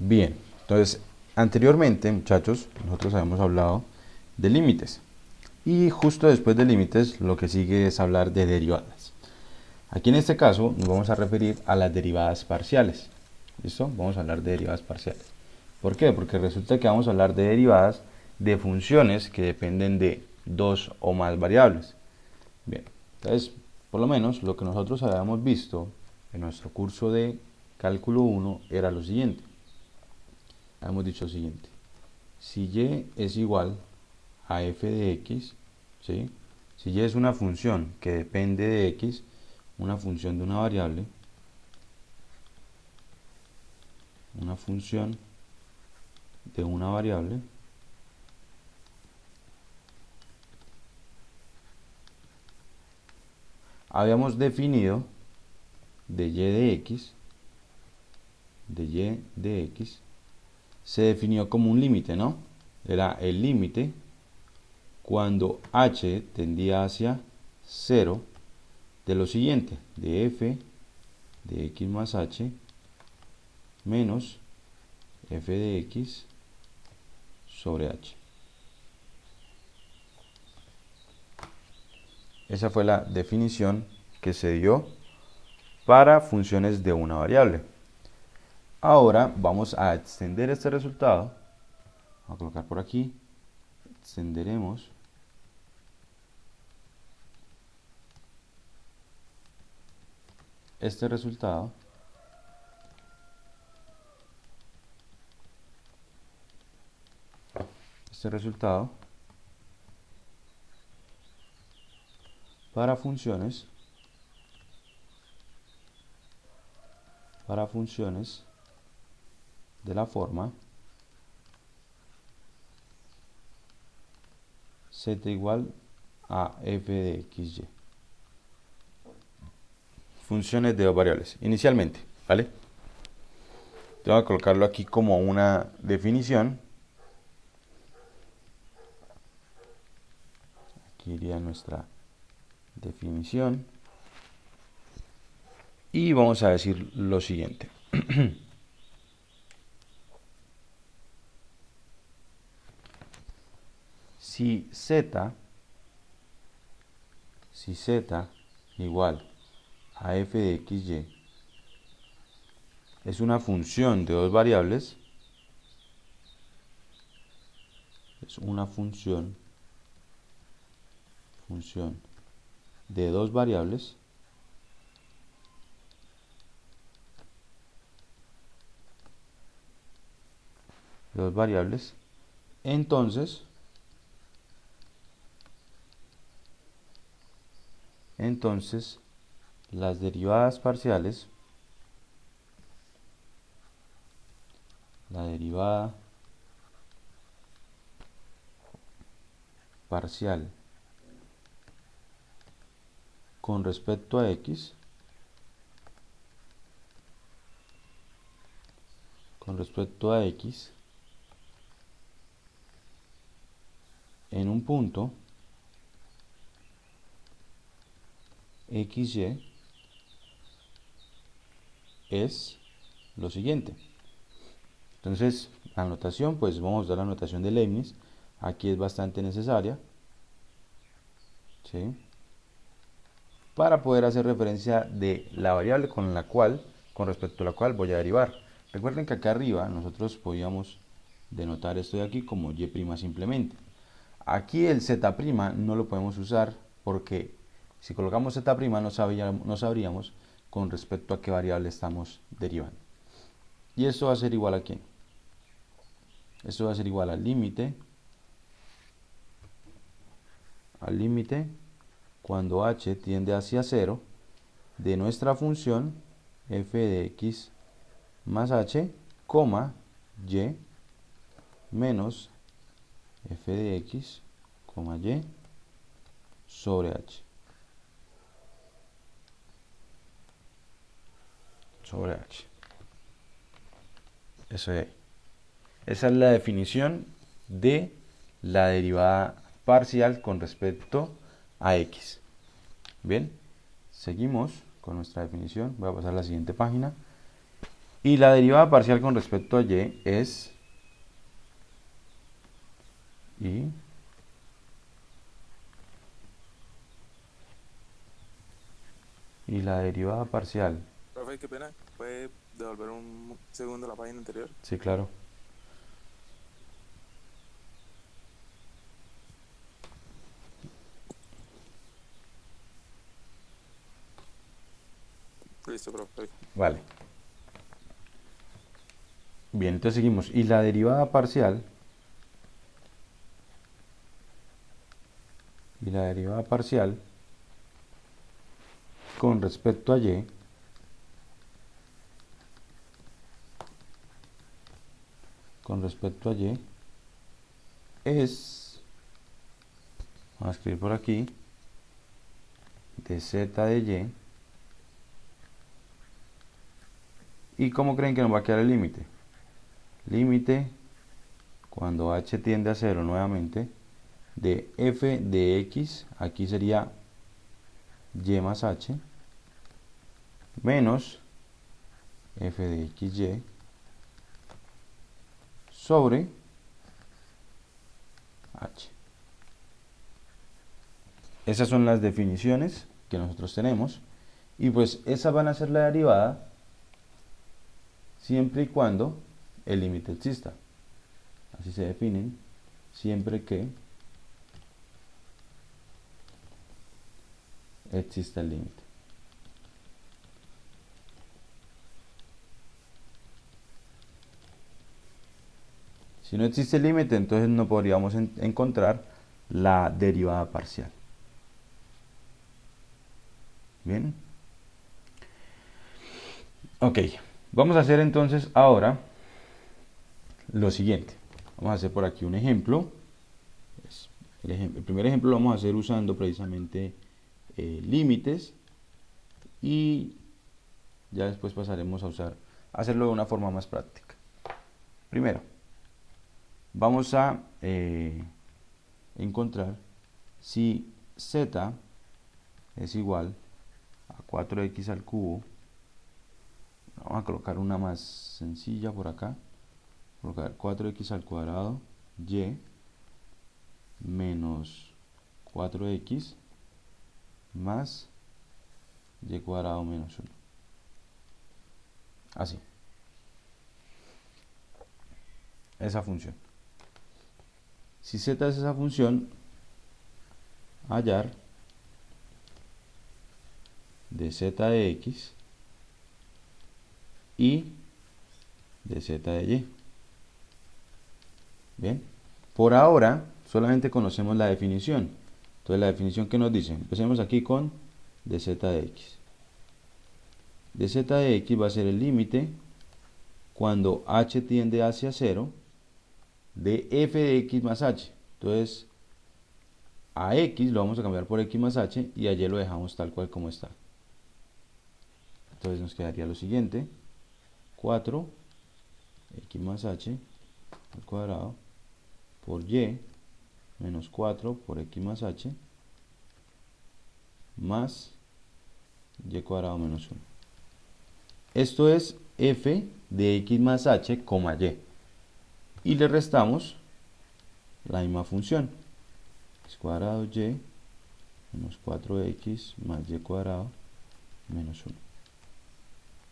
Bien, entonces anteriormente, muchachos, nosotros habíamos hablado de límites. Y justo después de límites, lo que sigue es hablar de derivadas. Aquí en este caso nos vamos a referir a las derivadas parciales. ¿Listo? Vamos a hablar de derivadas parciales. ¿Por qué? Porque resulta que vamos a hablar de derivadas de funciones que dependen de dos o más variables. Bien, entonces, por lo menos lo que nosotros habíamos visto en nuestro curso de cálculo 1 era lo siguiente. Habíamos dicho lo siguiente. Si y es igual a f de x, ¿sí? Si y es una función que depende de x, una función de una variable, una función de una variable, habíamos definido de y de x, se definió como un límite, ¿no? Era el límite cuando h tendía hacia 0 de lo siguiente, de f de x más h menos f de x sobre h. Esa fue la definición que se dio para funciones de una variable. Ahora vamos a extender este resultado. Vamos a colocar por aquí. Extenderemos este resultado para funciones de la forma z igual a f de xy. Funciones de dos variables, inicialmente, ¿vale? Voy a colocarlo aquí como una definición. Aquí iría nuestra definición. Y vamos a decir lo siguiente. Si z igual a f de xy es una función de dos variables, es una función de dos variables, entonces las derivadas parciales, la derivada parcial con respecto a x, en un punto xy es lo siguiente. Entonces, la notación, pues vamos a dar la notación de Leibniz. Aquí es bastante necesaria, ¿sí? Para poder hacer referencia de la variable con respecto a la cual voy a derivar. Recuerden que acá arriba nosotros podíamos denotar esto de aquí como y' simplemente. Aquí el z' no lo podemos usar porque si colocamos z' no sabríamos con respecto a qué variable estamos derivando. Y esto va a ser igual a ¿quién? Esto va a ser igual al límite cuando h tiende hacia 0 de nuestra función f de x más h, y menos f de x, y sobre h. Eso es. Esa es la definición de la derivada parcial con respecto a x. Bien, seguimos con nuestra definición. Voy a pasar a la siguiente página. Y la derivada parcial con respecto a y es y la derivada parcial. Profe, qué pena. ¿Puede devolver un segundo la página anterior? Sí, claro. Listo, profe. Vale. Bien, entonces seguimos. Y la derivada parcial. Y la derivada parcial con respecto a y es, vamos a escribir por aquí, de z de y. ¿Y cómo creen que nos va a quedar el límite? Límite, cuando h tiende a 0 nuevamente, de f de x, aquí sería y más h, menos f de xy, sobre h. Esas son las definiciones que nosotros tenemos. Y pues esas van a ser la derivada siempre y cuando el límite exista. Así se definen, siempre que exista el límite. Si no existe el límite, entonces no podríamos encontrar la derivada parcial. Bien. Ok, vamos a hacer entonces ahora lo siguiente. Vamos a hacer por aquí un ejemplo. El primer ejemplo lo vamos a hacer usando precisamente límites, y ya después pasaremos a hacerlo de una forma más práctica. Primero, vamos a encontrar si z es igual a 4x al cubo. Vamos a colocar una más sencilla por acá. Colocar 4x al cuadrado y menos 4x más y cuadrado menos 1. Así. Esa función. Si z es esa función, hallar de z de x y de z de y. Bien. Por ahora solamente conocemos la definición. Entonces la definición que nos dice, empecemos aquí con de z de x. De z de x va a ser el límite cuando h tiende hacia 0 de f de x más h. Entonces a x lo vamos a cambiar por x más h y a y lo dejamos tal cual como está. Entonces nos quedaría lo siguiente: 4 x más h al cuadrado por y menos 4 por x más h más y cuadrado menos 1. Esto es f de x más h, y. Y le restamos la misma función. X cuadrado y menos 4x más y cuadrado menos 1.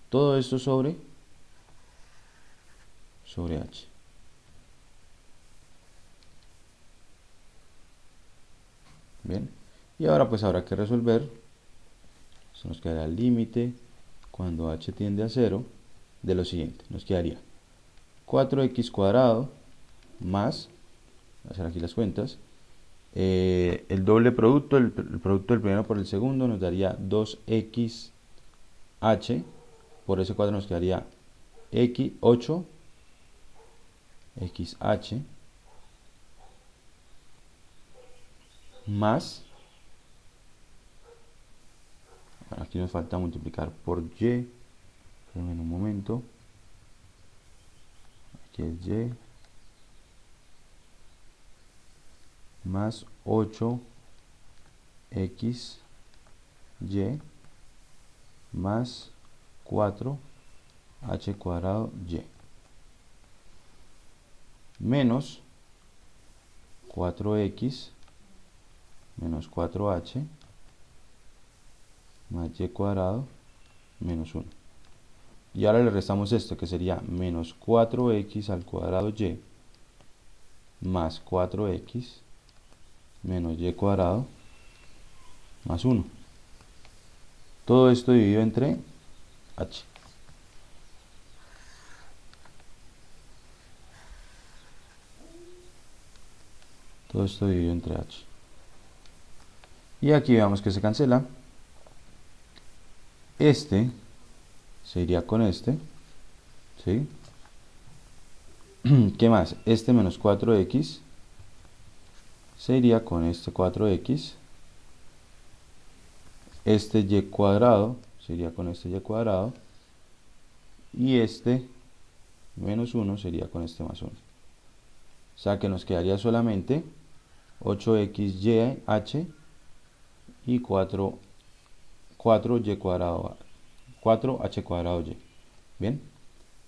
Todo esto sobre h. Bien. Y ahora pues habrá que resolver. Se nos quedará el límite cuando h tiende a 0 de lo siguiente. Nos quedaría 4x cuadrado más, voy a hacer aquí las cuentas, el doble producto, el producto del primero por el segundo nos daría 2xh, por ese 4 nos quedaría 8xh más, aquí nos falta multiplicar por y, pero en un momento, aquí es y, más 8xy más 4 h cuadrado y menos 4x menos 4h más y cuadrado menos 1. Y ahora le restamos esto, que sería menos 4x al cuadrado y más 4x menos y cuadrado más 1. Todo esto dividido entre h. Todo esto dividido entre h. Y aquí veamos que se cancela. Este se iría con este. ¿Sí? ¿Qué más? Este menos 4x se iría con este 4x. Este y cuadrado se iría con este y cuadrado. Y este menos 1 sería con este más 1. O sea que nos quedaría solamente 8xyh y 4y cuadrado, 4h cuadrado y. Bien,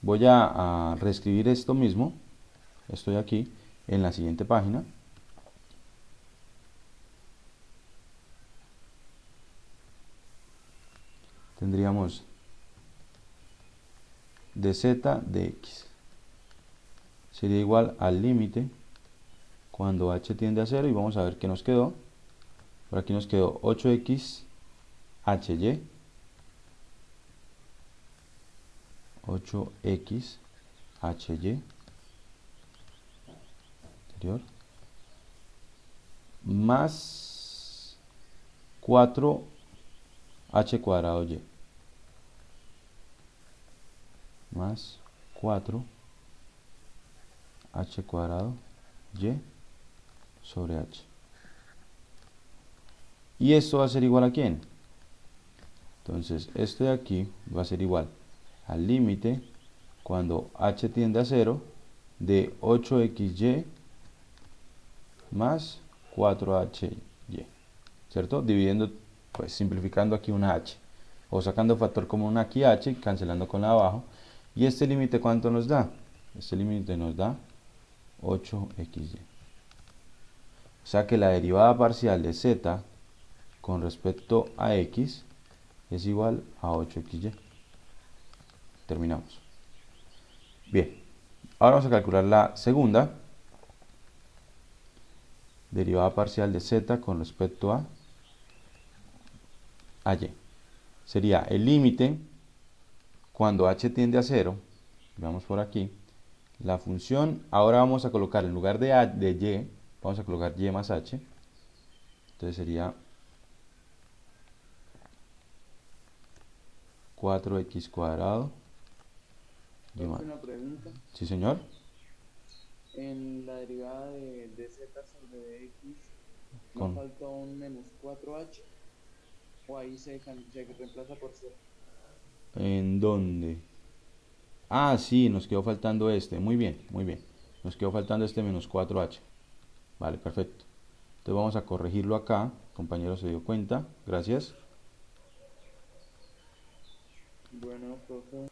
voy a reescribir esto mismo, estoy aquí, en la siguiente página. Tendríamos dz de x sería igual al límite cuando h tiende a 0, y vamos a ver qué nos quedó. Por aquí nos quedó 8x hy, 8x hy anterior, más 4h cuadrado y, más 4h cuadrado y sobre h. ¿Y esto va a ser igual a quién? Entonces esto de aquí va a ser igual al límite cuando h tiende a 0 de 8xy más 4hy, ¿cierto? Dividiendo, pues simplificando aquí una h, o sacando factor común aquí h, cancelando con la de abajo. ¿Y este límite cuánto nos da? Este límite nos da 8xy. O sea que la derivada parcial de z con respecto a x es igual a 8xy. Terminamos. Bien, ahora vamos a calcular la segunda. Derivada parcial de z con respecto a y. Sería el límite cuando h tiende a 0. Veamos por aquí. La función, ahora vamos a colocar en lugar de, y, vamos a colocar y más h. Entonces sería 4x cuadrado. Una pregunta. Sí, señor. En la derivada de z sobre x, ¿no Con- faltó un menos 4h? ¿O ahí se reemplaza por 0? ¿En dónde? Ah, sí, nos quedó faltando este. Muy bien, muy bien. Nos quedó faltando este menos 4h. Vale, perfecto. Entonces vamos a corregirlo acá. Compañero se dio cuenta. Gracias. Bueno, profe.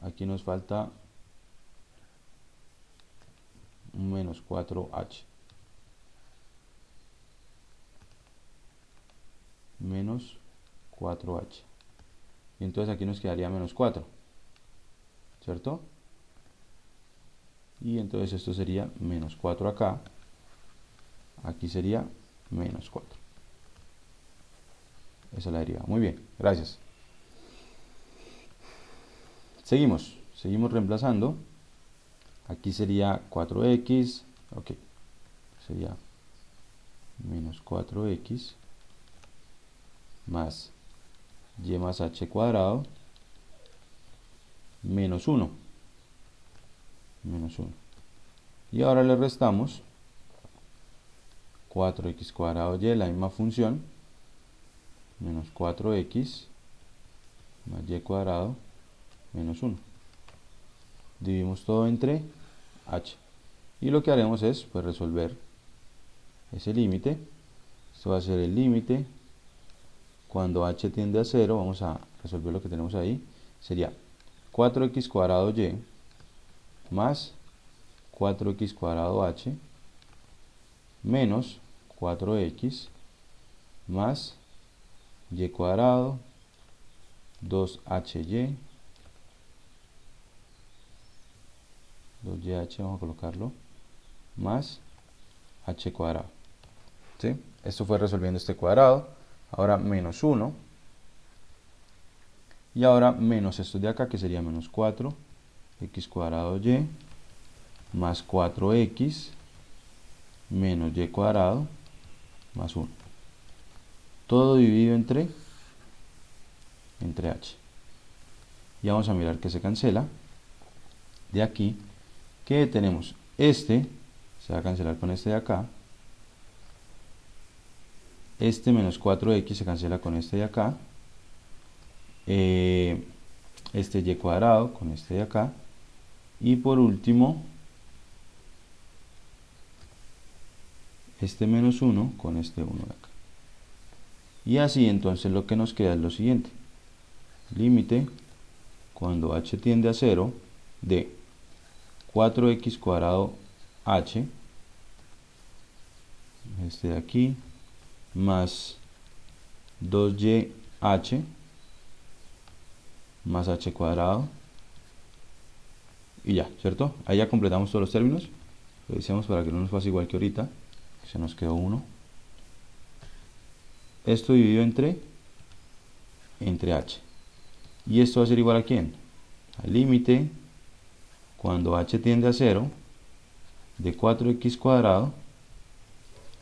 Aquí nos falta un menos 4h. Menos 4h. Y entonces aquí nos quedaría menos 4. ¿Cierto? Y entonces esto sería menos 4 acá. Aquí sería menos 4. Esa es la derivada. Muy bien, gracias. Seguimos reemplazando. Aquí sería 4x. Ok. Sería menos 4x más y más h cuadrado menos 1. Menos 1. Y ahora le restamos 4x cuadrado y, la misma función, menos 4x más y cuadrado menos 1. Dividimos todo entre h. Y lo que haremos es pues resolver ese límite. Esto va a ser el límite cuando h tiende a 0, vamos a resolver lo que tenemos ahí, sería 4x cuadrado y más 4x cuadrado h menos 4x más y cuadrado 2hy 2yh, vamos a colocarlo, más h cuadrado. ¿Sí? Esto fue resolviendo este cuadrado. Ahora menos 1. Y ahora menos esto de acá, que sería menos 4x cuadrado y más 4x menos y cuadrado más 1. Todo dividido entre h. Y vamos a mirar que se cancela. De aquí, ¿qué tenemos? Este se va a cancelar con este de acá. Este menos 4x se cancela con este de acá. Este y cuadrado con este de acá. Y por último, este menos 1 con este 1 de acá. Y así entonces lo que nos queda es lo siguiente. Límite cuando h tiende a 0 de 4x cuadrado h, este de aquí, más 2y h más h cuadrado, y ya, ¿cierto? Ahí ya completamos todos los términos. Revisemos para que no nos pase igual que ahorita. Se nos quedó 1. Esto dividido entre h. ¿Y esto va a ser igual a quién? Al límite cuando h tiende a 0 de 4x cuadrado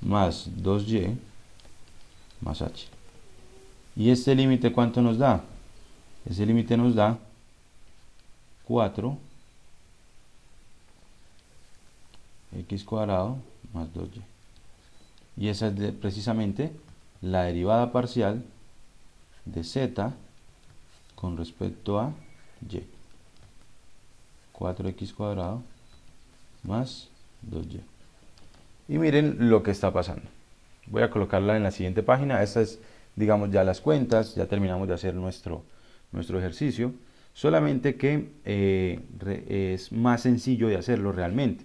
más 2y más h. ¿Y este límite cuánto nos da? Ese límite nos da 4x cuadrado más 2y. Y esa es precisamente la derivada parcial de z con respecto a y. 4x cuadrado más 2y. Y miren lo que está pasando. Voy a colocarla en la siguiente página. Esta es, digamos, ya las cuentas. Ya terminamos de hacer nuestro ejercicio. Solamente que es más sencillo de hacerlo realmente,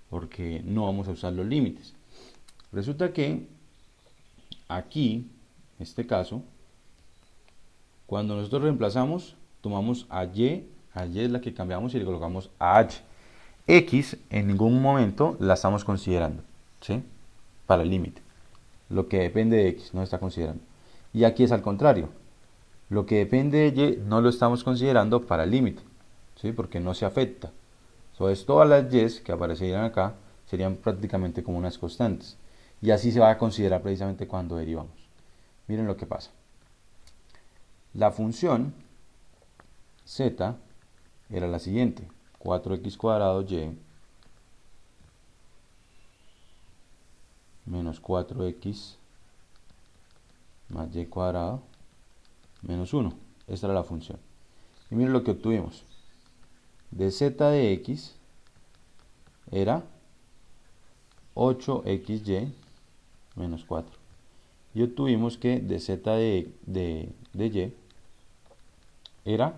porque no vamos a usar los límites. Resulta que aquí, en este caso, cuando nosotros reemplazamos, tomamos a y es la que cambiamos y le colocamos a h. X en ningún momento la estamos considerando, ¿sí? Para el límite. Lo que depende de x no se está considerando. Y aquí es al contrario. Lo que depende de y no lo estamos considerando para el límite, ¿sí? Porque no se afecta. Entonces todas las y que aparecerían acá serían prácticamente como unas constantes. Y así se va a considerar precisamente cuando derivamos. Miren lo que pasa. La función z era la siguiente. 4x cuadrado y menos 4x más y cuadrado menos 1. Esta era la función. Y miren lo que obtuvimos. De z de x era 8xy menos 4. Y obtuvimos que de z de y era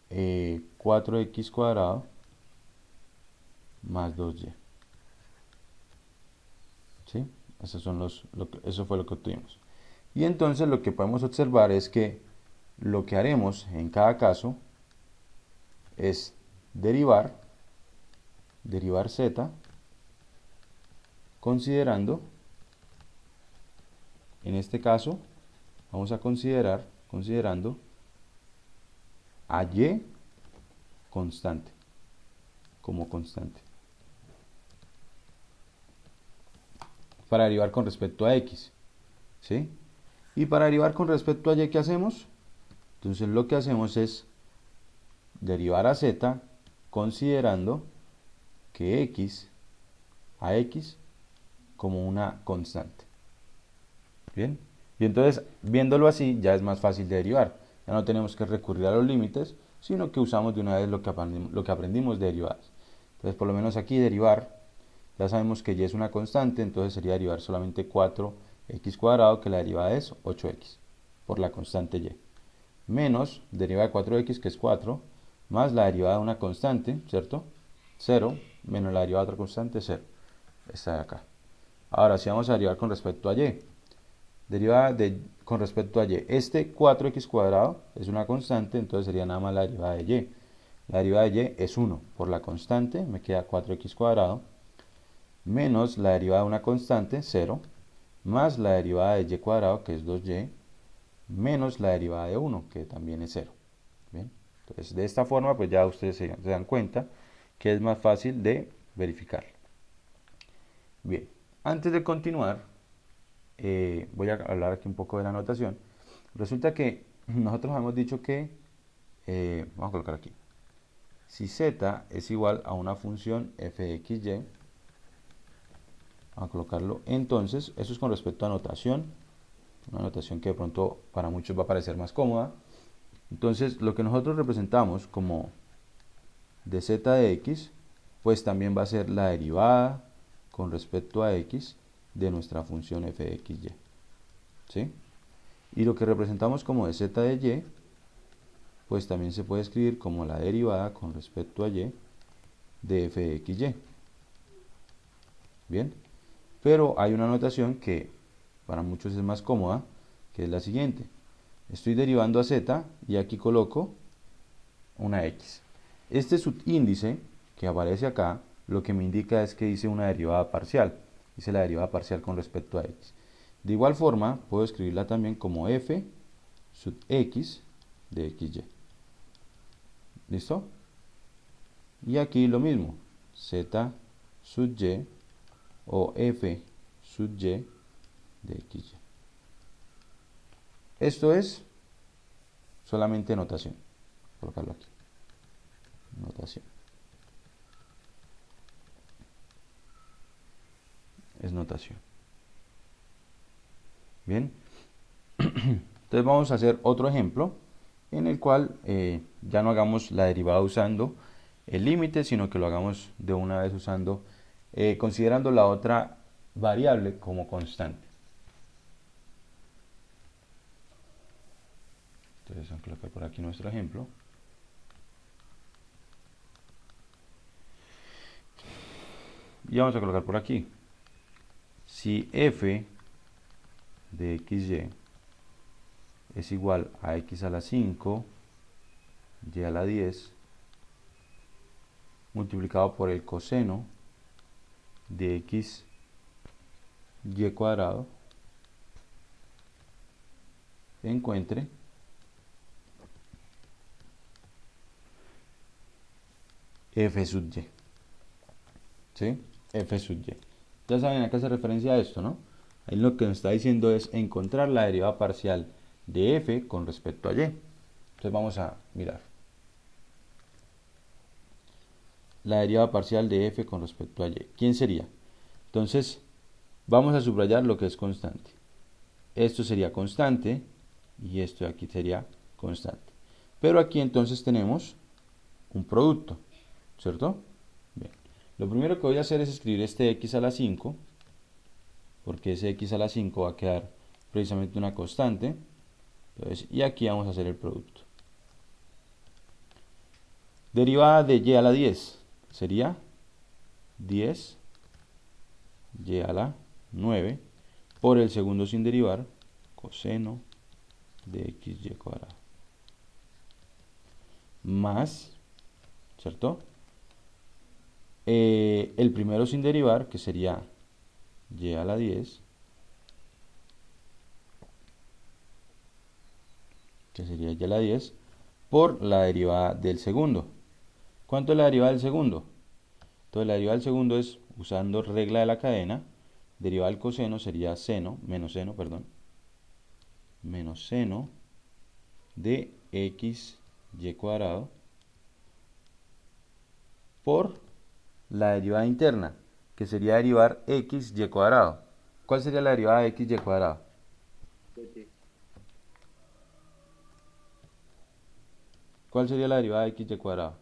4x cuadrado más 2y. ¿Sí? Eso fue lo que obtuvimos. Y entonces lo que podemos observar es que lo que haremos en cada caso es derivar z considerando, en este caso, vamos a considerando a y constante, como constante. Para derivar con respecto a x, ¿sí? Y para derivar con respecto a y, ¿qué hacemos? Entonces lo que hacemos es derivar a z considerando que a x como una constante. Bien, y entonces viéndolo así ya es más fácil de derivar. Ya no tenemos que recurrir a los límites, sino que usamos de una vez lo que aprendimos de derivadas. Entonces por lo menos aquí derivar, ya sabemos que y es una constante, entonces sería derivar solamente 4x cuadrado, que la derivada es 8x. por la constante y, menos derivada de 4x, que es 4, más la derivada de una constante, ¿cierto? 0, menos la derivada de otra constante, 0. Esta de acá. Ahora, si vamos a derivar con respecto a y, con respecto a y, este 4x cuadrado es una constante, entonces sería nada más la derivada de y. La derivada de y es 1 por la constante, me queda 4x cuadrado, menos la derivada de una constante, 0, más la derivada de y cuadrado, que es 2y, menos la derivada de 1, que también es 0. ¿Bien? Entonces, de esta forma, pues ya ustedes se dan cuenta que es más fácil de verificar. Bien, antes de continuar, voy a hablar aquí un poco de la notación. Resulta que nosotros hemos dicho que, vamos a colocar aquí, si z es igual a una función f de x, y, vamos a colocarlo, entonces, eso es con respecto a notación, una notación que de pronto para muchos va a parecer más cómoda. Entonces, lo que nosotros representamos como de z de x, pues también va a ser la derivada con respecto a x de nuestra función f de x, y. ¿Sí? Y lo que representamos como de z de y, pues también se puede escribir como la derivada con respecto a y de f de x, y. Bien, pero hay una notación que para muchos es más cómoda, que es la siguiente. Estoy derivando a z y aquí coloco una x. Este subíndice que aparece acá, lo que me indica es que hice una derivada parcial. Hice la derivada parcial con respecto a x. De igual forma, puedo escribirla también como f sub x de xy. ¿Listo? Y aquí lo mismo, z sub y o f sub y de xy. Esto es solamente notación. Voy a colocarlo aquí. Notación. Es notación. Bien. Entonces vamos a hacer otro ejemplo en el cual ya no hagamos la derivada usando el límite, sino que lo hagamos de una vez usando, considerando la otra variable como constante. Entonces vamos a colocar por aquí nuestro ejemplo. Y vamos a colocar por aquí. Si f de xy es igual a x a la 5, y a la 10, multiplicado por el coseno de x y cuadrado, encuentre f sub y. ¿Sí? F sub y. Ya saben a qué hace referencia a esto, ¿no? Ahí lo que nos está diciendo es encontrar la derivada parcial de f con respecto a y. Entonces vamos a mirar. La derivada parcial de f con respecto a y. ¿Quién sería? Entonces, vamos a subrayar lo que es constante. Esto sería constante y esto de aquí sería constante. Pero aquí entonces tenemos un producto, ¿cierto? Bien. Lo primero que voy a hacer es escribir este x a la 5, porque ese x a la 5 va a quedar precisamente una constante. Entonces, y aquí vamos a hacer el producto. Derivada de y a la 10 sería 10 y a la 9 por el segundo sin derivar, coseno de xy cuadrado. Más, ¿cierto? El primero sin derivar, que sería y a la 10, que sería y a la 10, por la derivada del segundo. ¿Cuánto es la derivada del segundo? Entonces la derivada del segundo es, usando regla de la cadena, derivada del coseno sería menos seno de x y cuadrado por la derivada interna, que sería derivar x y cuadrado. ¿Cuál sería la derivada de x y cuadrado? ¿Cuál sería la derivada de x y cuadrado?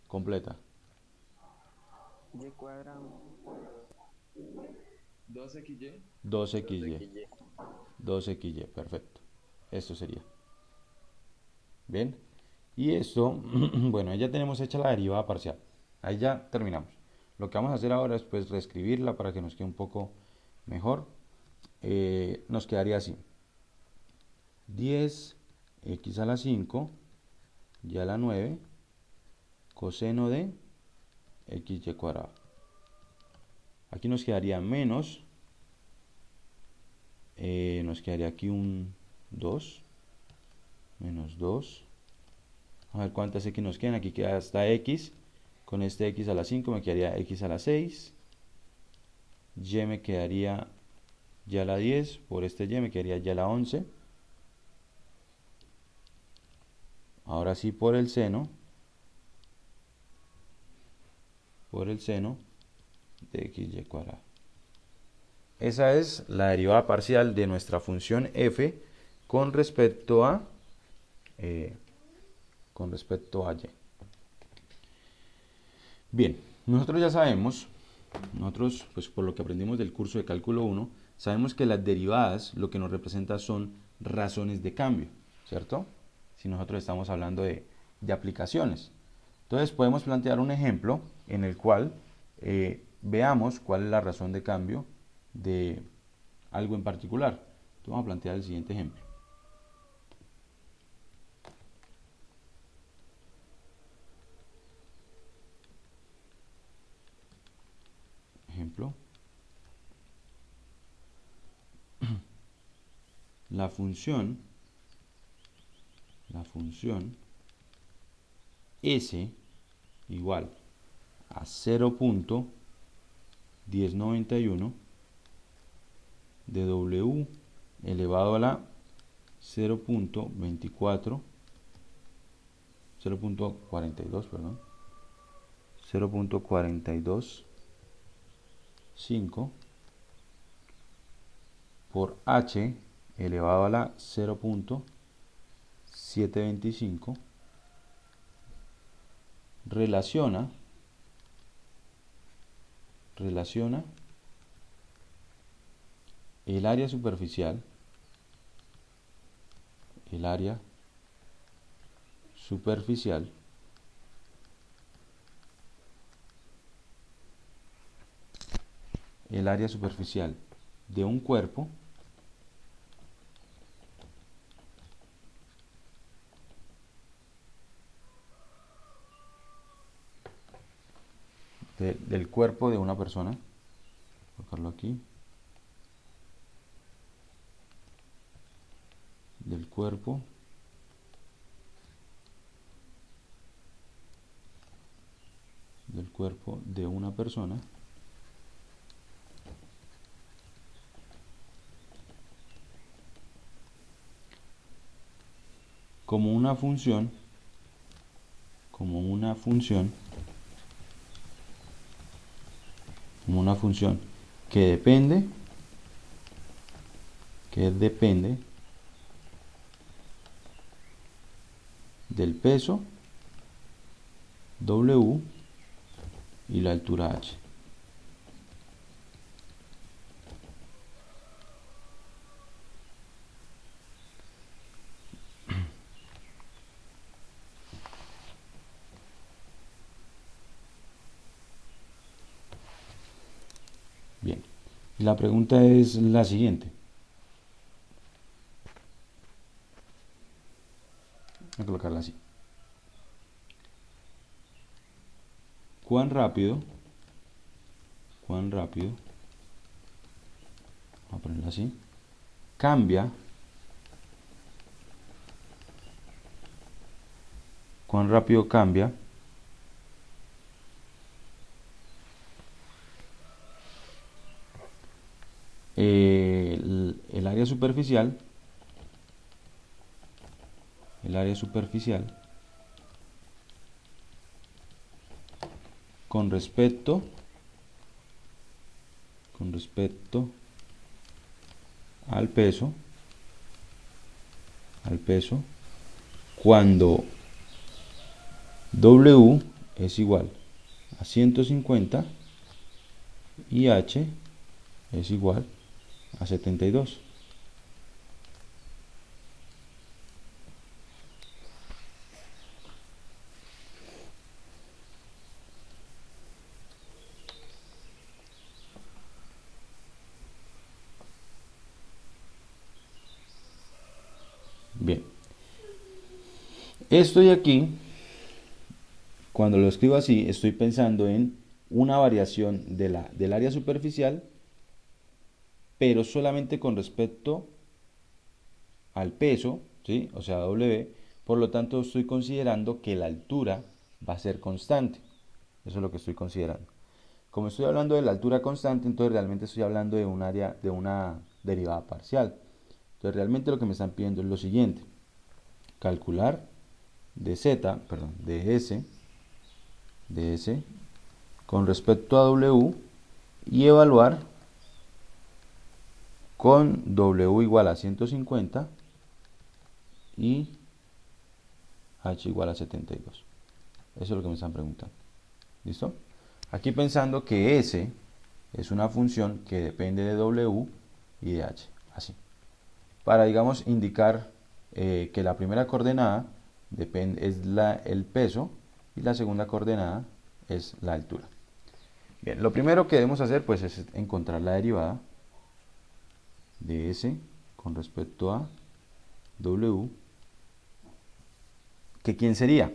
Completa. Y cuadrado 2xy 2xy. 2xy, perfecto. Esto sería. ¿Bien? Y esto, bueno, ahí ya tenemos hecha la derivada parcial. Ahí ya terminamos. Lo que vamos a hacer ahora es pues reescribirla para que nos quede un poco mejor. Nos quedaría así. 10x a la 5 y a la 9 coseno de xy cuadrado. Aquí nos quedaría menos, nos quedaría aquí un 2, menos 2. A ver cuántas x nos quedan. Aquí queda hasta x. Con este x a la 5 me quedaría x a la 6. Y me quedaría ya la 10. Por este y me quedaría ya la 11. Ahora sí por el seno. Por el seno de xy cuadrado. Esa es la derivada parcial de nuestra función f con respecto a y. Bien, nosotros ya sabemos, pues por lo que aprendimos del curso de cálculo 1, sabemos que las derivadas lo que nos representa son razones de cambio, ¿cierto? Si nosotros estamos hablando de aplicaciones. Entonces podemos plantear un ejemplo en el cual veamos cuál es la razón de cambio de algo en particular. Entonces vamos a plantear el siguiente ejemplo. La función s igual a 0.1091 de w elevado a la 0.42, perdón, 0.425 por h elevado a la 0.725 relaciona el área superficial de un cuerpo del cuerpo de una persona, colocarlo aquí, del cuerpo de una persona como una función que depende del peso W y la altura H. Bien, la pregunta es la siguiente. Voy a colocarla así. ¿Cuán rápido, vamos a ponerla así, cambia, cuán rápido cambia el área superficial con respecto al peso cuando W es igual a 150 y H es igual a 72. Esto de aquí, cuando lo escribo así, estoy pensando en una variación del área superficial, pero solamente con respecto al peso, ¿sí? O sea, W. Por lo tanto, estoy considerando que la altura va a ser constante. Eso es lo que estoy considerando. Como estoy hablando de la altura constante, entonces realmente estoy hablando de un área, de una derivada parcial. Entonces realmente lo que me están pidiendo es lo siguiente: calcular de z, perdón, de s con respecto a W y evaluar con W igual a 150 y H igual a 72. Eso es lo que me están preguntando. ¿Listo? Aquí pensando que S es una función que depende de W y de H. Así. Para, digamos, indicar que la primera coordenada es el peso y la segunda coordenada es la altura. Bien, lo primero que debemos hacer pues es encontrar la derivada de S con respecto a W, que ¿quién sería?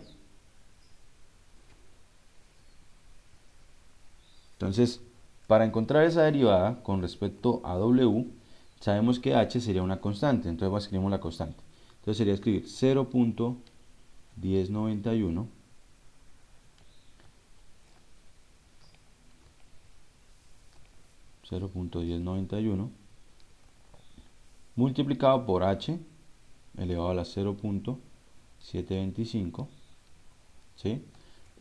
Entonces, para encontrar esa derivada con respecto a W, sabemos que H sería una constante, entonces escribimos la constante. Entonces sería escribir 0.1091 multiplicado por H elevado a la 0.725, ¿sí?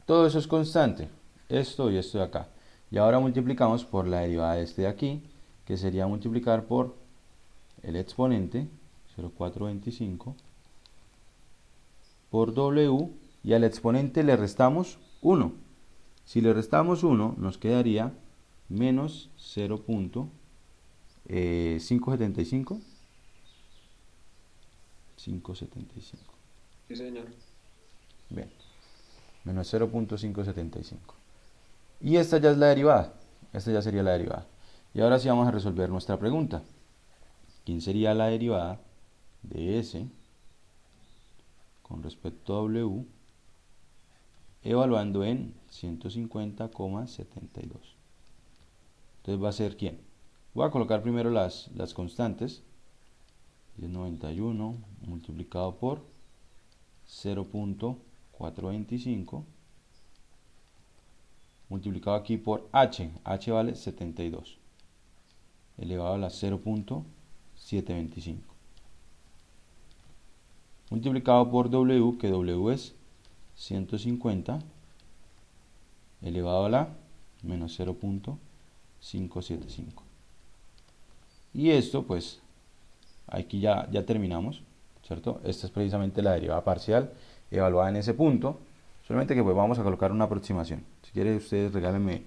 Todo eso es constante, esto y esto de acá. Y ahora multiplicamos por la derivada de este de aquí, que sería multiplicar por el exponente 0.425 por W, y al exponente le restamos 1. Si le restamos 1, nos quedaría menos 0.575. 575. Sí, señor. Bien, menos 0.575. Y esta ya es la derivada. Esta ya sería la derivada. Y ahora sí vamos a resolver nuestra pregunta. ¿Quién sería la derivada de S con respecto a W evaluando en 150,72? Entonces va a ser ¿quién? Voy a colocar primero las constantes. 1091 multiplicado por 0.425 multiplicado aquí por H. H vale 72 elevado a la 0.725 multiplicado por W, que W es 150 elevado a la menos 0.575. Y esto pues aquí ya terminamos, ¿cierto? Esta es precisamente la derivada parcial evaluada en ese punto, solamente que pues vamos a colocar una aproximación. Si quieren ustedes regálenme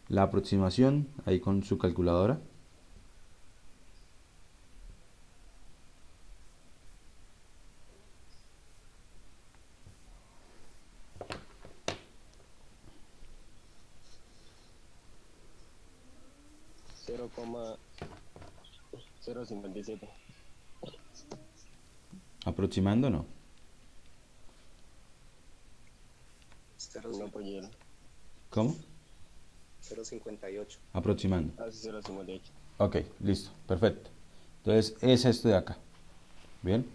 la aproximación ahí con su calculadora. Cero coma 0,57. Aproximando no. No, pues hielo. ¿Cómo? 0,58. Aproximando. Así 0,58. Ok, listo, perfecto. Entonces es esto de acá. Bien,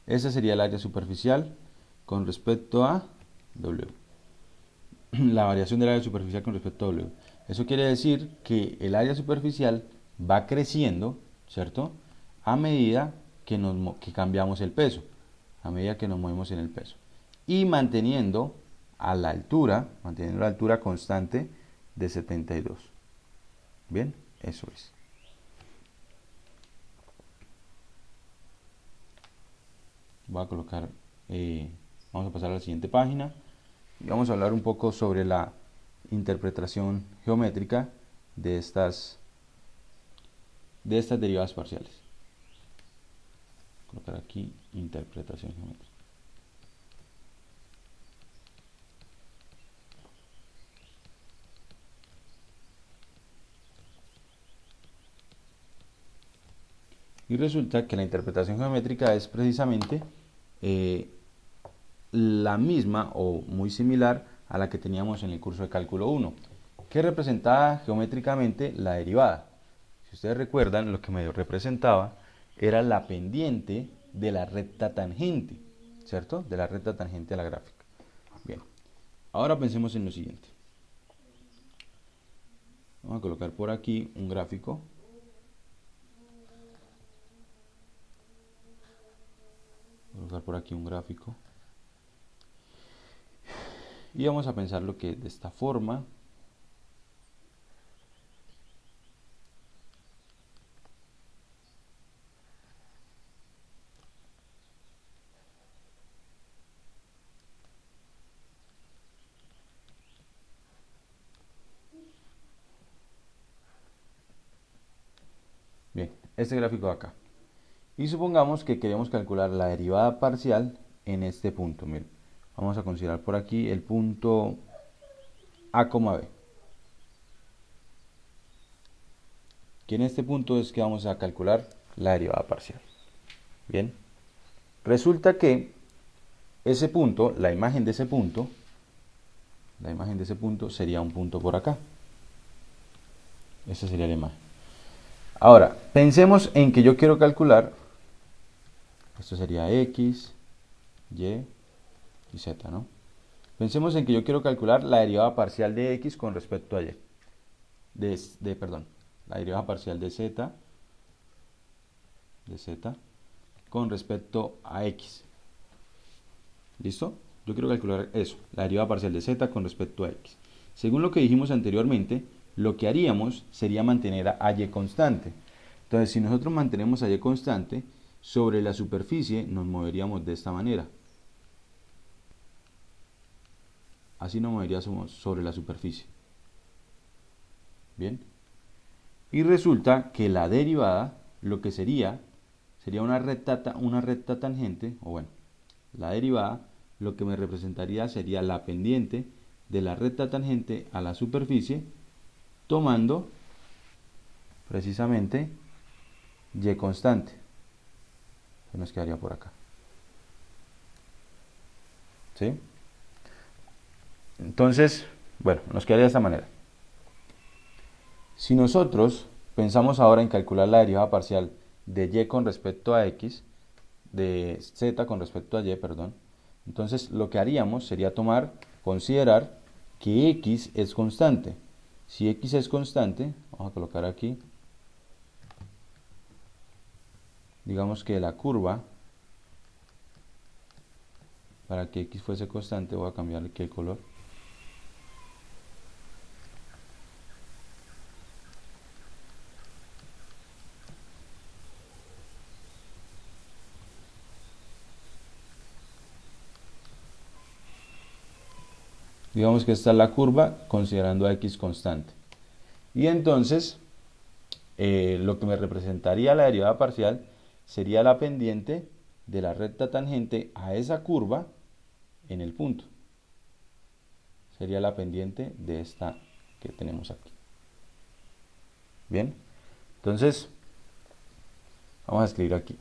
ese sería el área superficial con respecto a W. La variación del área superficial con respecto a W. Eso quiere decir que el área superficial va creciendo, ¿cierto? A medida que cambiamos el peso, a medida que nos movemos en el peso. Y manteniendo la altura constante de 72. Bien, eso es. Voy a colocar, vamos a pasar a la siguiente página y vamos a hablar un poco sobre la interpretación geométrica de estas derivadas parciales. Colocar aquí interpretación geométrica. Y resulta que la interpretación geométrica es precisamente la misma o muy similar a la que teníamos en el curso de cálculo 1, que representaba geométricamente la derivada. Si ustedes recuerdan, lo que me representaba era la pendiente de la recta tangente, ¿cierto? De la recta tangente a la gráfica. Bien, ahora pensemos en lo siguiente. Vamos a colocar por aquí un gráfico. Voy a colocar por aquí un gráfico. Y vamos a pensar lo que de esta forma. Bien, este gráfico de acá. Y supongamos que queremos calcular la derivada parcial en este punto. Miren, vamos a considerar por aquí el punto A, B. Que en este punto es que vamos a calcular la derivada parcial. Bien, resulta que ese punto, la imagen de ese punto sería un punto por acá. Esa sería la imagen. Ahora, pensemos en que yo quiero calcular, esto sería X, Y y Z, ¿no? Pensemos en que yo quiero calcular la derivada parcial de X con respecto a Y. Perdón, la derivada parcial de Z con respecto a X. ¿Listo? Yo quiero calcular eso, la derivada parcial de Z con respecto a X. Según lo que dijimos anteriormente, lo que haríamos sería mantener a Y constante. Entonces, si nosotros mantenemos a Y constante, sobre la superficie nos moveríamos de esta manera. Así nos moveríamos sobre la superficie. Bien. Y resulta que la derivada, lo que sería una recta tangente, o bueno, la derivada, lo que me representaría sería la pendiente de la recta tangente a la superficie, tomando precisamente Y constante, que nos quedaría por acá. ¿Sí? Entonces, bueno, nos quedaría de esta manera. Si nosotros pensamos ahora en calcular la derivada parcial de Y con respecto a X, de Z con respecto a Y, perdón, entonces lo que haríamos sería considerar que X es constante. Si X es constante, vamos a colocar aquí, digamos que la curva, para que X fuese constante, voy a cambiar aquí el color. Digamos que esta es la curva considerando a X constante. Y entonces, lo que me representaría la derivada parcial sería la pendiente de la recta tangente a esa curva en el punto. Sería la pendiente de esta que tenemos aquí. Bien, entonces, vamos a escribir aquí.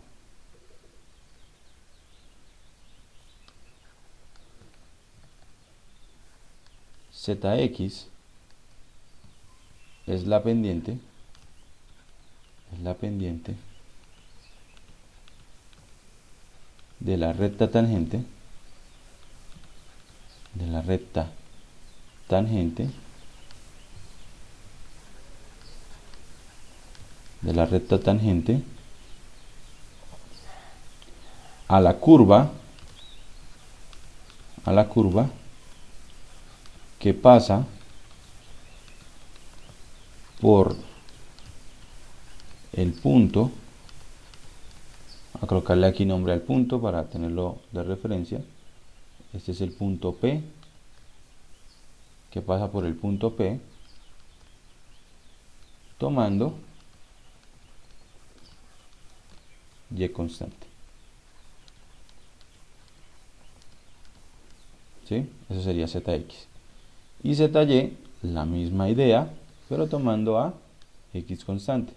Zx es la pendiente de la recta tangente a la curva que pasa por el punto. A colocarle aquí nombre al punto para tenerlo de referencia. Este es el punto P, que pasa por el punto P, tomando Y constante. ¿Sí? Eso sería Zx. Y Zy, la misma idea, pero tomando a X constante.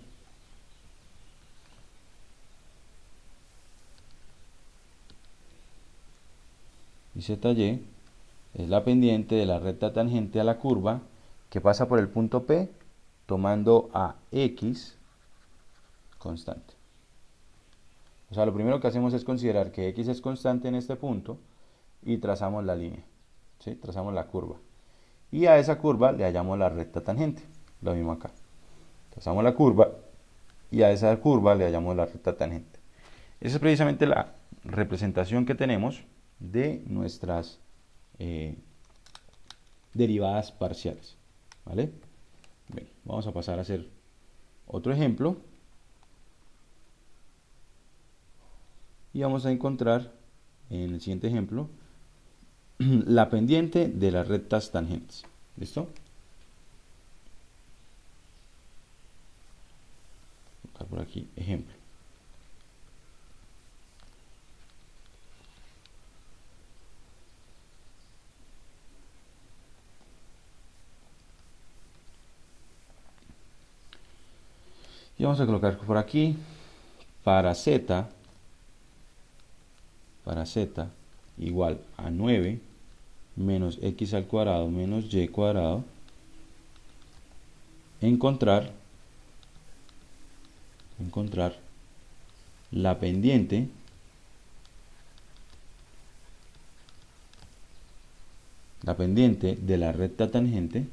Y ZY es la pendiente de la recta tangente a la curva que pasa por el punto P tomando a X constante. O sea, lo primero que hacemos es considerar que X es constante en este punto y trazamos la línea, ¿sí? Trazamos la curva. Y a esa curva le hallamos la recta tangente, lo mismo acá. Trazamos la curva y a esa curva le hallamos la recta tangente. Esa es precisamente la representación que tenemos de nuestras derivadas parciales, ¿vale? Bien, vamos a pasar a hacer otro ejemplo y vamos a encontrar en el siguiente ejemplo la pendiente de las rectas tangentes. ¿Listo? Voy a colocar por aquí ejemplo. Y vamos a colocar por aquí para z igual a 9 menos x al cuadrado menos y cuadrado, encontrar la pendiente de la recta tangente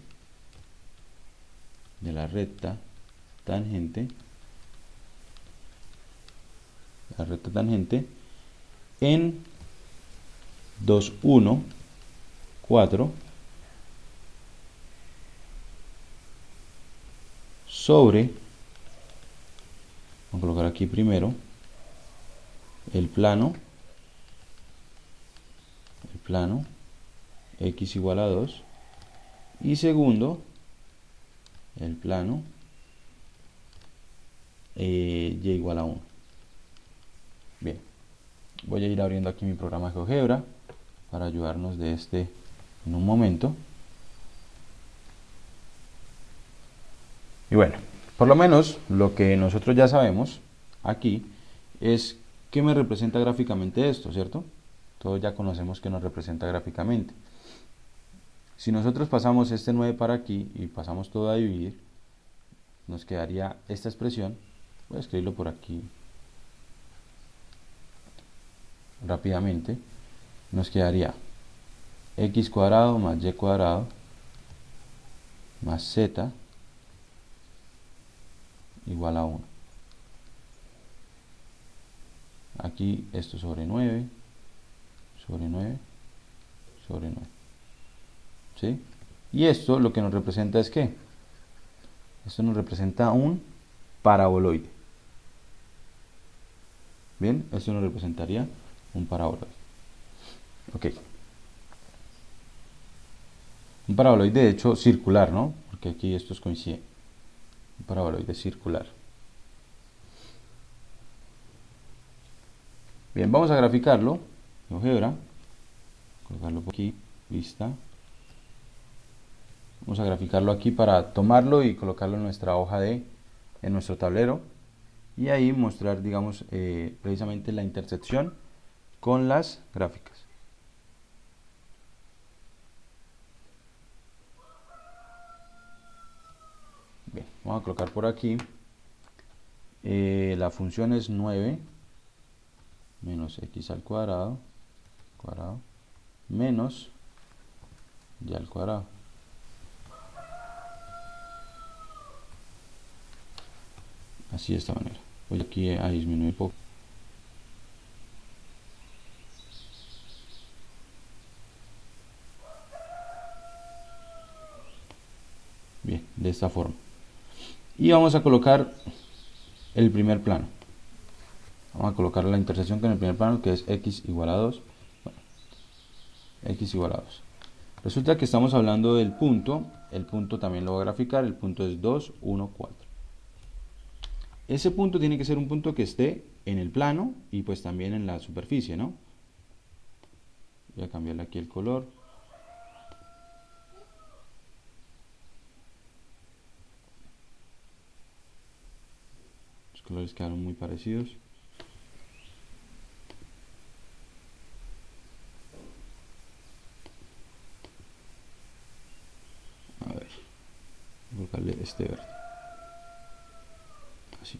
en 2, 1, 4 sobre, vamos a colocar aquí primero el plano x igual a 2 y segundo el plano y igual a 1. Bien, voy a ir abriendo aquí mi programa de GeoGebra para ayudarnos de este en un momento. Y bueno, por lo menos lo que nosotros ya sabemos aquí es qué me representa gráficamente esto, ¿cierto? Todos ya conocemos qué nos representa gráficamente. Si nosotros pasamos este 9 para aquí y pasamos todo a dividir, nos quedaría esta expresión. Voy a escribirlo por aquí rápidamente. Nos quedaría x cuadrado más y cuadrado más z igual a 1. Aquí esto sobre 9, sobre 9, sobre 9. ¿Sí? Y esto lo que nos representa es ¿qué? Esto nos representa un paraboloide. Bien, esto nos representaría un paraboloide. Ok. Un paraboloide de hecho circular, ¿no? Porque aquí estos coinciden. Un paraboloide circular. Bien, vamos a graficarlo. GeoGebra. Colocarlo por aquí. Vista. Vamos a graficarlo aquí para tomarlo y colocarlo en nuestra hoja en nuestro tablero. Y ahí mostrar, digamos, precisamente la intersección con las gráficas. Bien, vamos a colocar por aquí. La función es 9 menos x al cuadrado menos y al cuadrado. Así de esta manera. Voy aquí a disminuir un poco. Bien, de esta forma. Y vamos a colocar el primer plano. Vamos a colocar la intersección con el primer plano, que es x igual a 2. Bueno, x igual a 2. Resulta que estamos hablando del punto. El punto también lo voy a graficar. El punto es 2, 1, 4. Ese punto tiene que ser un punto que esté en el plano y pues también en la superficie, ¿no? Voy a cambiarle aquí el color. Los colores quedaron muy parecidos. colocarle este verde. Así.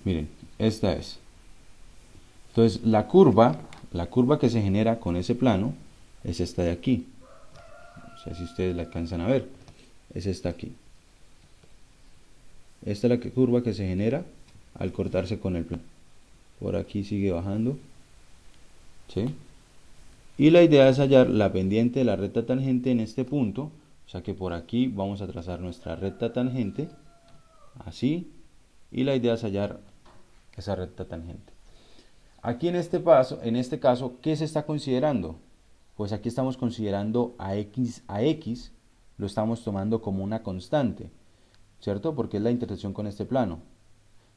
Miren, esta es. Entonces la curva que se genera con ese plano es esta de aquí. O sea, si ustedes la alcanzan a ver, es esta aquí. Esta es la curva que se genera al cortarse con el plano. Por aquí sigue bajando, ¿sí? Y la idea es hallar la pendiente de la recta tangente en este punto. O sea que por aquí vamos a trazar nuestra recta tangente, así. Y la idea es hallar esa recta tangente. Aquí en este caso, ¿qué se está considerando? Pues aquí estamos considerando a x, lo estamos tomando como una constante, ¿cierto? Porque es la intersección con este plano.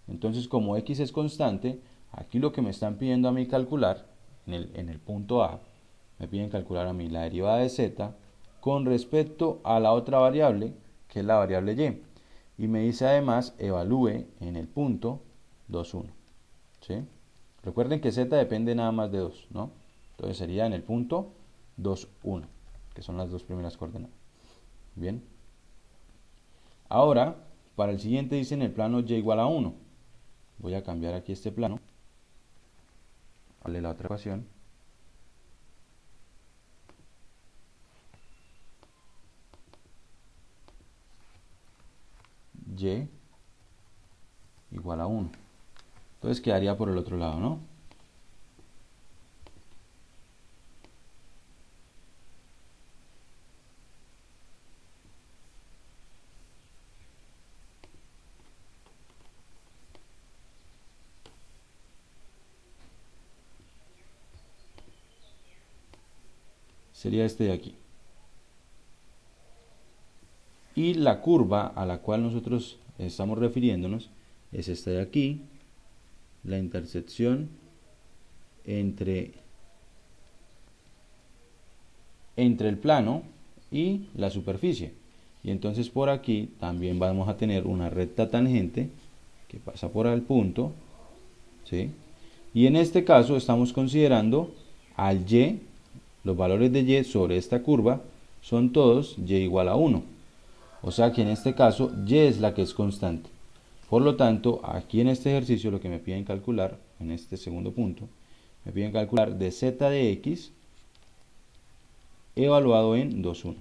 Entonces, como x es constante, aquí lo que me están pidiendo a mí calcular, en el punto A, me piden calcular a mí la derivada de z con respecto a la otra variable, que es la variable y. Y me dice además, evalúe en el punto 2, 1. ¿Sí? Recuerden que z depende nada más de 2, ¿no? Entonces sería en el punto 2, 1, que son las dos primeras coordenadas. Bien. Ahora, para el siguiente dice en el plano y igual a 1. Voy a cambiar aquí este plano. Vale la otra ecuación. Y igual a 1. Entonces quedaría por el otro lado, ¿no? Sería este de aquí. Y la curva a la cual nosotros estamos refiriéndonos es esta de aquí, la intersección entre el plano y la superficie. Y entonces por aquí también vamos a tener una recta tangente que pasa por el punto, ¿sí? Y en este caso estamos considerando al y, los valores de y sobre esta curva son todos y igual a 1. O sea que en este caso y es la que es constante. Por lo tanto, aquí en este ejercicio lo que me piden calcular, en este segundo punto, me piden calcular de z de x evaluado en 2, 1.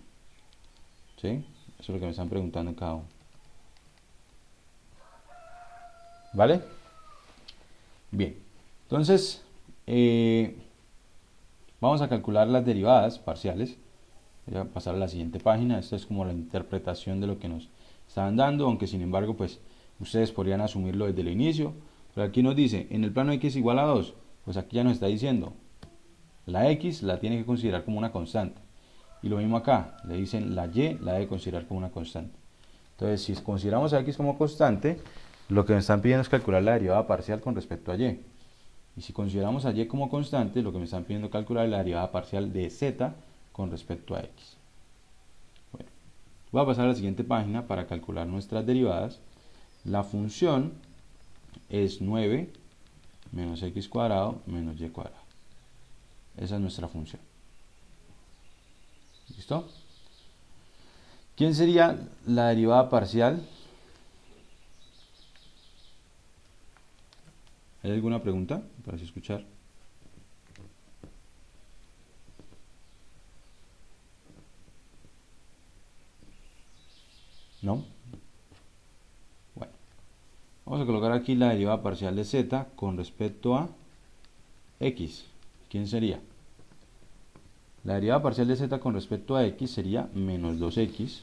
¿Sí? Eso es lo que me están preguntando en cada uno. ¿Vale? Bien. Entonces, vamos a calcular las derivadas parciales. Voy a pasar a la siguiente página. Esta es como la interpretación de lo que nos estaban dando, aunque sin embargo, pues, ustedes podrían asumirlo desde el inicio. Pero aquí nos dice, en el plano x igual a 2, pues aquí ya nos está diciendo, la x la tiene que considerar como una constante. Y lo mismo acá, le dicen la y la debe considerar como una constante. Entonces, si consideramos a x como constante, lo que me están pidiendo es calcular la derivada parcial con respecto a y. Y si consideramos a y como constante, lo que me están pidiendo calcular es la derivada parcial de z con respecto a x. Bueno, voy a pasar a la siguiente página para calcular nuestras derivadas. La función es 9 menos x cuadrado menos y cuadrado. Esa es nuestra función. ¿Listo? ¿Quién sería la derivada parcial? ¿Hay alguna pregunta para escuchar? ¿No? Bueno, vamos a colocar aquí la derivada parcial de z con respecto a x. ¿Quién sería? La derivada parcial de z con respecto a x sería menos 2x.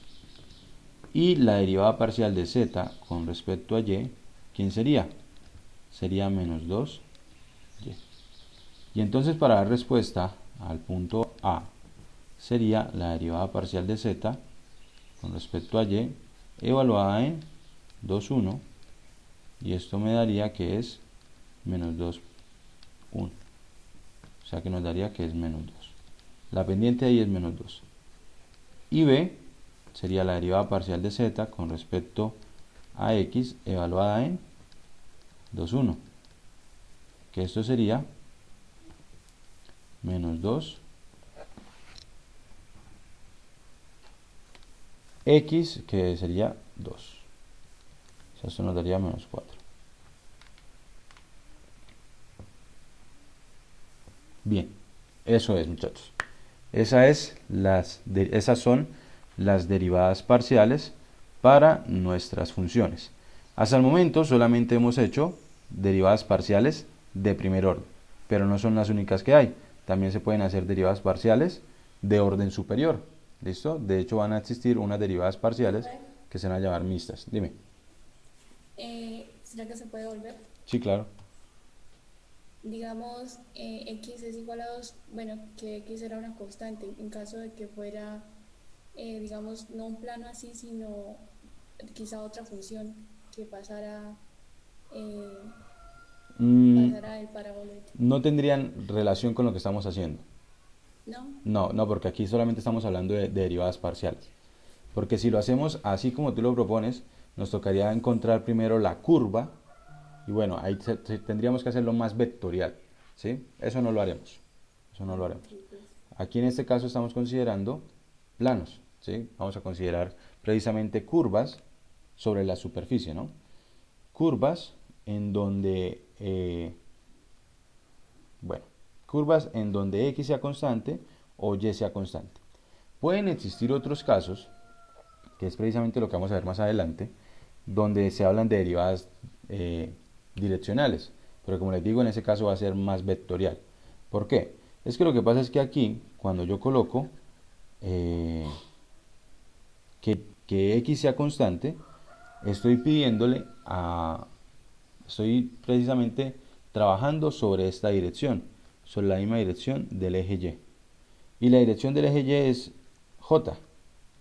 Y la derivada parcial de z con respecto a y, ¿quién sería? Sería menos 2y. Y entonces para dar respuesta al punto A, sería la derivada parcial de z con respecto a y evaluada en 2, 1. Y esto me daría que es menos 2, 1. sea que nos daría que es menos 2. La pendiente ahí es menos 2. Y b sería la derivada parcial de z con respecto a x evaluada en 2,1. Que esto sería menos 2 x, que sería 2. O sea, esto nos daría menos 4. Bien, eso es, muchachos. Esas son las derivadas parciales para nuestras funciones. Hasta el momento solamente hemos hecho derivadas parciales de primer orden, pero no son las únicas que hay. También se pueden hacer derivadas parciales de orden superior. ¿Listo? De hecho van a existir unas derivadas parciales que se van a llamar mixtas. Dime. ¿Será que se puede volver? Sí, claro. Digamos, x es igual a 2, bueno, que x era una constante, en caso de que fuera, digamos, no un plano así, sino quizá otra función que pasara el parábola. No tendrían relación con lo que estamos haciendo. ¿No? No, porque aquí solamente estamos hablando de derivadas parciales. Porque si lo hacemos así como tú lo propones, nos tocaría encontrar primero la curva. Y bueno, ahí tendríamos que hacerlo más vectorial, ¿sí? Eso no lo haremos. Aquí en este caso estamos considerando planos, ¿sí? Vamos a considerar precisamente curvas sobre la superficie, ¿no? Curvas en donde, curvas en donde x sea constante o y sea constante. Pueden existir otros casos, que es precisamente lo que vamos a ver más adelante, donde se hablan de derivadas direccionales, pero como les digo, en ese caso va a ser más vectorial. ¿Por qué? Es que lo que pasa es que aquí, cuando yo coloco que x sea constante, estoy precisamente trabajando sobre esta dirección, sobre la misma dirección del eje y. Y la dirección del eje y es j,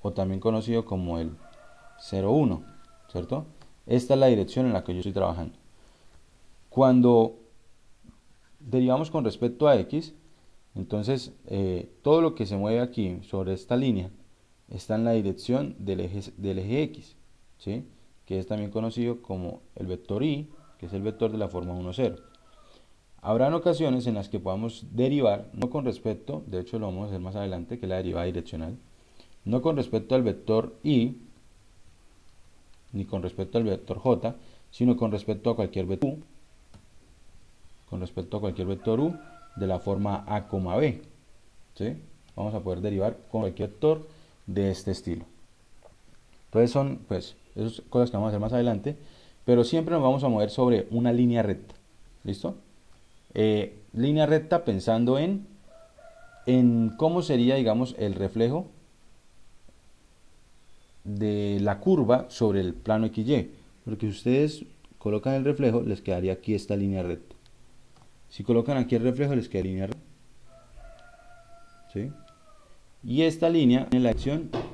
o también conocido como el 0,1, ¿cierto? Esta es la dirección en la que yo estoy trabajando. Cuando derivamos con respecto a x, entonces todo lo que se mueve aquí sobre esta línea está en la dirección del eje x, ¿sí? Que es también conocido como el vector y, que es el vector de la forma 1, 0. Habrán ocasiones en las que podamos derivar, no con respecto, de hecho lo vamos a hacer más adelante, que es la derivada direccional, no con respecto al vector y, ni con respecto al vector j, sino con respecto a cualquier vector u, de la forma a, b, ¿sí? Vamos a poder derivar con cualquier vector de este estilo. Entonces son, pues, esas cosas que vamos a hacer más adelante, pero siempre nos vamos a mover sobre una línea recta. ¿Listo? Línea recta pensando en cómo sería, digamos, el reflejo de la curva sobre el plano XY. Porque si ustedes colocan el reflejo, les quedaría aquí esta línea recta. Si colocan aquí el reflejo, les queda línea recta. ¿Sí? Y esta línea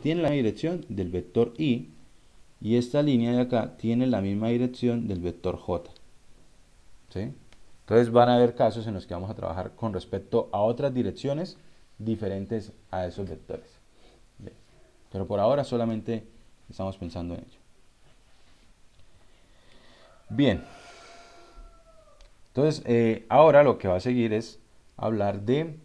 tiene la dirección del vector y esta línea de acá tiene la misma dirección del vector j. ¿Sí? Entonces van a haber casos en los que vamos a trabajar con respecto a otras direcciones diferentes a esos vectores. Bien. Pero por ahora solamente estamos pensando en ello. Bien. Entonces ahora lo que va a seguir es hablar de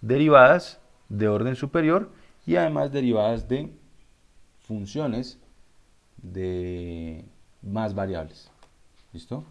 derivadas de orden superior y además derivadas de funciones de más variables. ¿Listo?